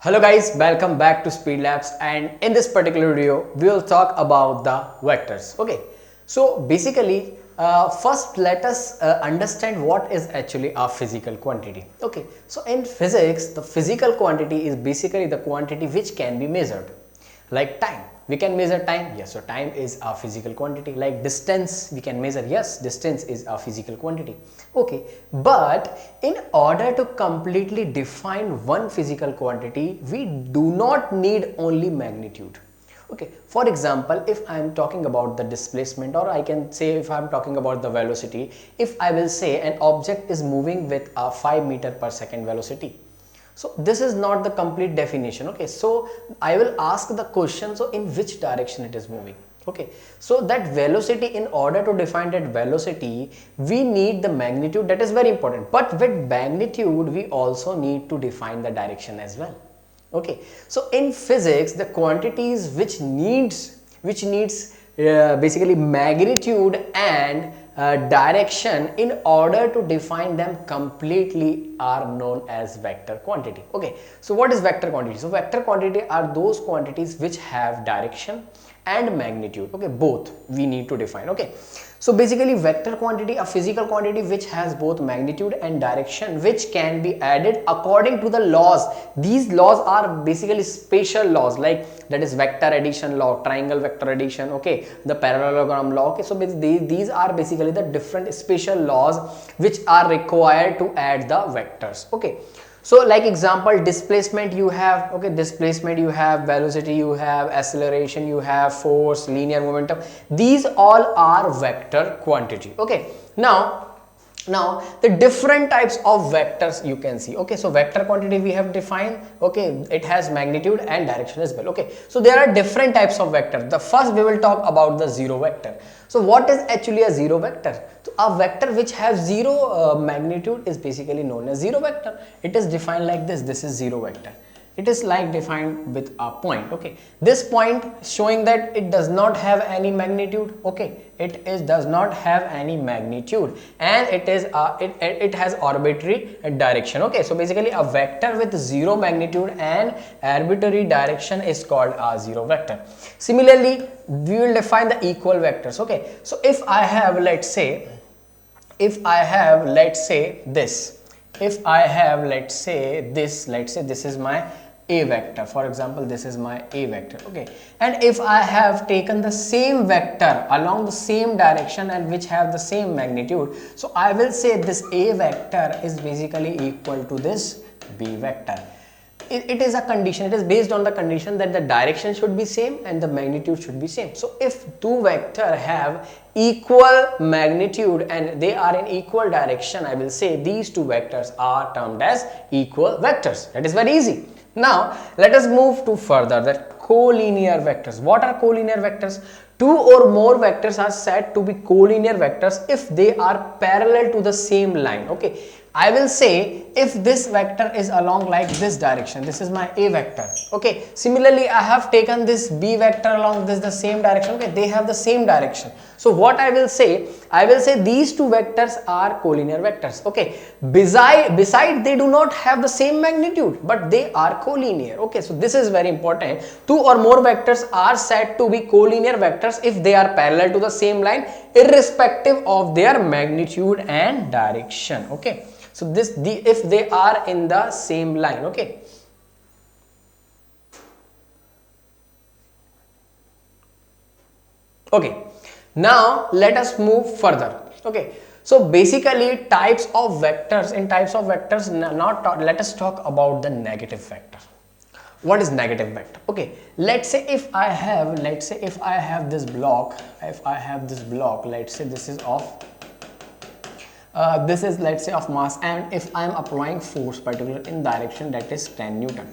Hello guys, welcome back to Speed Labs, and in this particular video we will talk about the vectors. Okay, so basically first let us understand what is actually a physical quantity. Okay, so in physics the physical quantity is basically the quantity which can be measured, like time. We can measure time, yes, so time is a physical quantity. Like distance, we can measure, yes, distance is a physical quantity. Okay, but in order to completely define one physical quantity, we do not need only magnitude. Okay, for example, if I am talking about the displacement, or I can say if I am talking about the velocity, if I will say an object is moving with a 5 meter per second velocity, so this is not the complete definition. Okay, so I will ask the question, so in which direction it is moving. Okay, so that velocity, in order to define that velocity, we need the magnitude. That is very important, but with magnitude we also need to define the direction as well. Okay, so in physics the quantities which needs basically magnitude and direction in order to define them completely are known as vector quantity. Okay, so what is vector quantity? So vector quantity are those quantities which have direction and magnitude. Okay, both we need to define. Okay, so basically vector quantity, a physical quantity which has both magnitude and direction, which can be added according to the laws. These laws are basically spatial laws, like that is vector addition law, triangle vector addition, okay, the parallelogram law. Okay, so these are basically the different spatial laws which are required to add the vectors. Okay, so like example, displacement you have, okay, displacement you have, velocity you have, acceleration you have, force, linear momentum, these all are vector quantity. Okay, now the different types of vectors you can see. Okay, so vector quantity we have defined. Okay, it has magnitude and direction as well. Okay, so there are different types of vectors. The first we will talk about the zero vector. So what is actually a zero vector? So a vector which has zero magnitude is basically known as zero vector. It is defined like this. This is zero vector. It is like defined with a point. Okay, this point showing that it does not have any magnitude. Okay, does not have any magnitude, and it has arbitrary direction. Okay, so basically a vector with zero magnitude and arbitrary direction is called a zero vector. Similarly, we will define the equal vectors. Okay, so if I have, let's say this, if I have, let's say this is my a vector. For example, this is my a vector. Okay, and if I have taken the same vector along the same direction and which have the same magnitude, so I will say this a vector is basically equal to this b vector. It is a condition. It is based on the condition that the direction should be same and the magnitude should be same. So if two vectors have equal magnitude and they are in equal direction, I will say these two vectors are termed as equal vectors. That is very easy. Now let us move to further, that collinear vectors. What are collinear vectors? Two or more vectors are said to be collinear vectors if they are parallel to the same line. Okay, I will say if this vector is along like this direction, this is my a vector. Okay, similarly I have taken this b vector along this the same direction. Okay, they have the same direction. So what I will say these two vectors are collinear vectors. Okay, beside they do not have the same magnitude, but they are collinear. Okay, so this is very important. Two or more vectors are said to be collinear vectors if they are parallel to the same line, irrespective of their magnitude and direction. Okay, so if they are in the same line. Okay, okay, now let us move further. Okay, so basically types of vectors, let us talk about the negative vector. What is negative vector? Okay, let's say if I have this block, let's say this is of let's say of mass, and if I am applying force particular in direction, that is 10 Newton.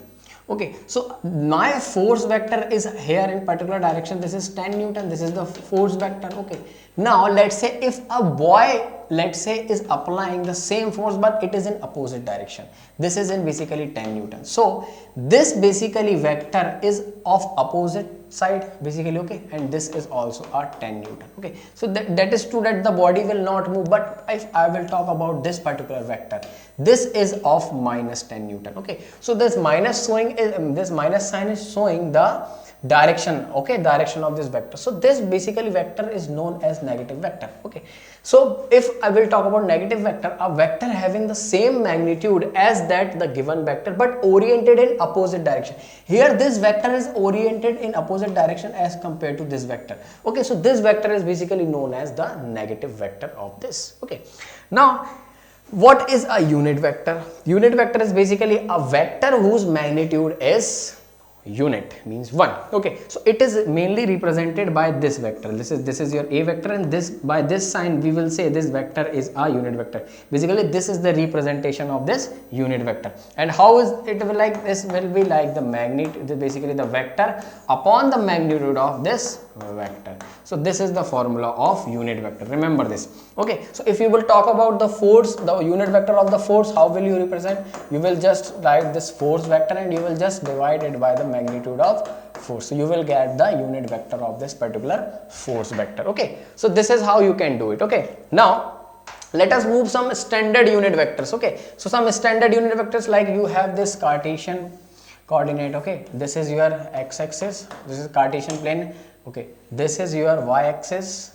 Okay, so my force vector is here in particular direction. This is 10 Newton. This is the force vector. Okay, now let's say if a boy, let's say, is applying the same force but it is in opposite direction. This is in basically 10 Newton. So this basically vector is of opposite side basically, okay, and this is also a 10 Newton, okay. So that is true that the body will not move, but if I will talk about this particular vector, this is of minus 10 Newton, okay. So this minus showing is this minus sign is showing the direction, okay, direction of this vector. So this basically vector is known as negative vector, okay. So if I will talk about negative vector, a vector having the same magnitude as that the given vector but oriented in opposite direction. Here this vector is oriented in opposite direction as compared to this vector, okay. So this vector is basically known as the negative vector of this, okay. Now what is a unit vector? Unit vector is basically a vector whose magnitude is unit, means 1, okay. So it is mainly represented by this vector. This is your a vector, and this, by this sign we will say this vector is a unit vector. Basically this is the representation of this unit vector. And how is it will like this? Will be like the magnitude, basically the vector upon the magnitude of this vector. So this is the formula of unit vector, remember this, okay. So if you will talk about the force, the unit vector of the force, how will you represent? You will just write this force vector and you will just divide it by the magnitude of force. So you will get the unit vector of this particular force vector, okay. So this is how you can do it, okay. Now let us move some standard unit vectors, okay. So some standard unit vectors, like you have this Cartesian coordinate, okay. This is your x-axis, this is Cartesian plane, okay. This is your y-axis,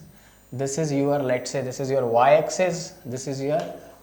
this is your, let's say this is your y-axis, this is your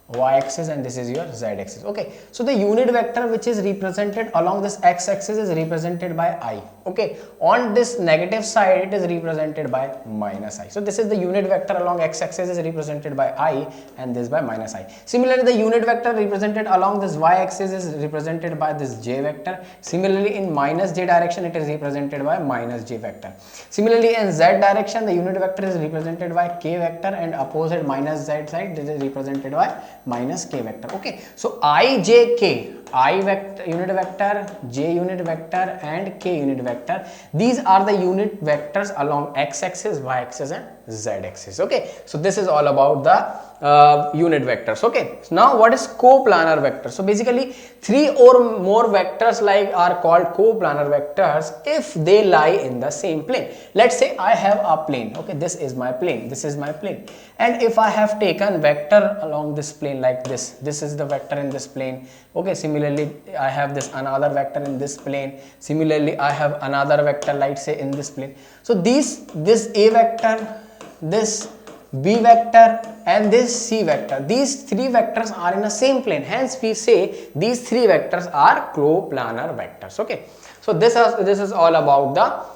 y-axis, and this is your z-axis, okay. So the unit vector which is represented along this x-axis is represented by I, okay. On this negative side it is represented by minus I. So this is the unit vector along x-axis is represented by I, and this by minus I. Similarly the unit vector represented along this y-axis is represented by this j vector. Similarly in minus j direction it is represented by minus j vector. Similarly in z direction the unit vector is represented by k vector, and opposite minus z side it is represented by minus k vector, okay. So I, j, k, I vector, unit vector, j unit vector, and k unit vector, these are the unit vectors along x-axis, y-axis, and z-axis, okay. So this is all about the unit vectors, okay. So now what is coplanar vector? So basically 3 or more vectors like are called coplanar vectors if they lie in the same plane. Let's say I have a plane, okay, this is my plane, this is my plane, and if I have taken vector along this plane like this is the vector in this plane, okay. Similarly I have this another vector in this plane, similarly I have another vector, like say in this plane. So this a vector, this b vector, and this c vector, these 3 vectors are in the same plane, hence we say these 3 vectors are coplanar vectors, okay. So this is all about the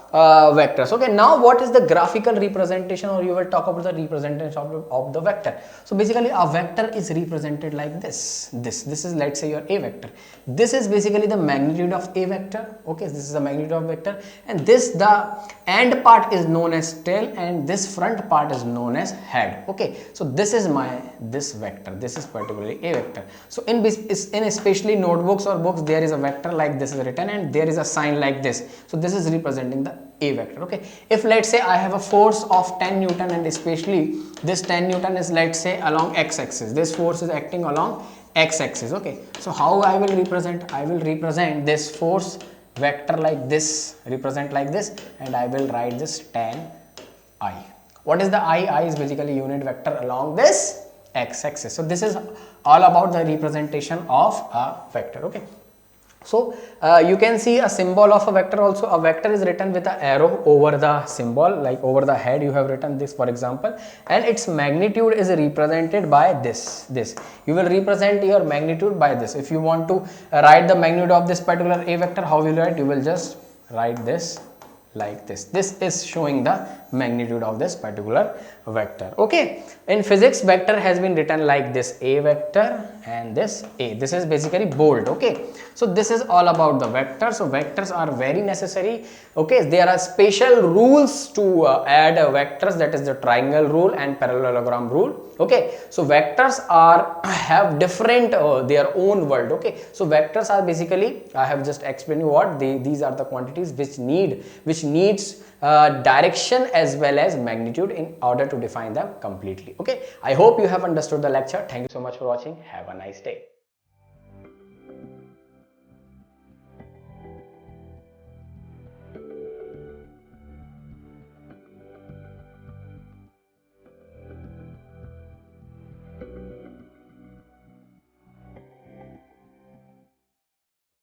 vectors, okay. Now what is the graphical representation, or you will talk about the representation of the vector. So basically a vector is represented like this is, let's say, your a vector. This is basically the magnitude of a vector, okay. This is the magnitude of vector, and this, the end part is known as tail, and this front part is known as head, okay. So this is this vector, this is particularly a vector. So in especially notebooks or books there is a vector like this is written, and there is a sign like this. So this is representing the a vector, okay. If let's say I have a force of 10 Newton, and especially this 10 Newton is, let's say, along x-axis, this force is acting along x-axis, okay. So how I will represent? I will represent this force vector like this, represent like this, and I will write this tan I. What is the I? I is basically unit vector along this x-axis. So this is all about the representation of a vector, okay. So you can see a symbol of a vector also. A vector is written with an arrow over the symbol, like over the head you have written this, for example, and its magnitude is represented by this. You will represent your magnitude by this. If you want to write the magnitude of this particular a vector, how will you write? You will just write this like this. This is showing the magnitude of this particular vector, okay. In physics, vector has been written like this, a vector and this a. This is basically bold, okay. So this is all about the vectors. So vectors are very necessary, okay. There are special rules to add vectors, that is the triangle rule and parallelogram rule, okay. So vectors have different their own world, okay. So vectors are basically, I have just explained you what these are the quantities which needs direction as well as magnitude in order to define them completely, okay. I hope you have understood the lecture. Thank you so much for watching. Have a nice day.